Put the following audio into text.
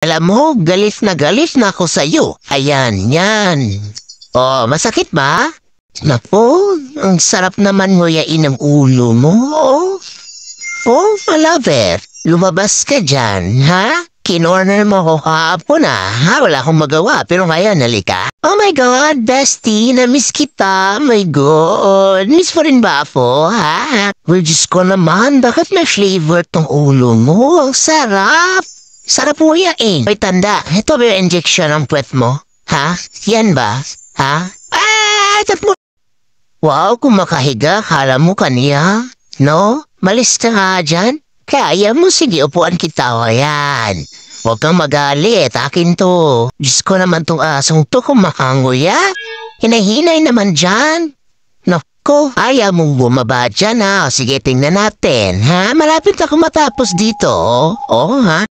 Alam mo, galit na ako sa'yo. Ayan, yan. Oh, masakit ba? Naku, ang sarap naman nguyain ang ulo mo. Oh, lover, lumabas ka dyan, ha? Kinorner mo ko kahapon ha? Wala akong magawa, pero ngayon, halika. Oh my God, bestie, na-miss kita. My God, miss mo rin ba ako, ha? Well, Diyos ko naman, bakit may flavor tong ulo mo? Ang sarap. Sarap mo yain. May tanda, ito ba yung injection ng puwet mo? Ha? Yan ba? Ha? Tat mo. Wow, kung makahiga, kala mo kaniya. No? Malis ka nga dyan. Kaya mo, sige, upuan kita. O, yan. Huwag kang magalit. Akin to. Diyos ko naman tong asong to kung makanguya. Hinahinay naman dyan. Naku, ayaw mong bumaba dyan ha. O, sige, tingnan natin. Ha? Malapit ako matapos dito. Oh, ha?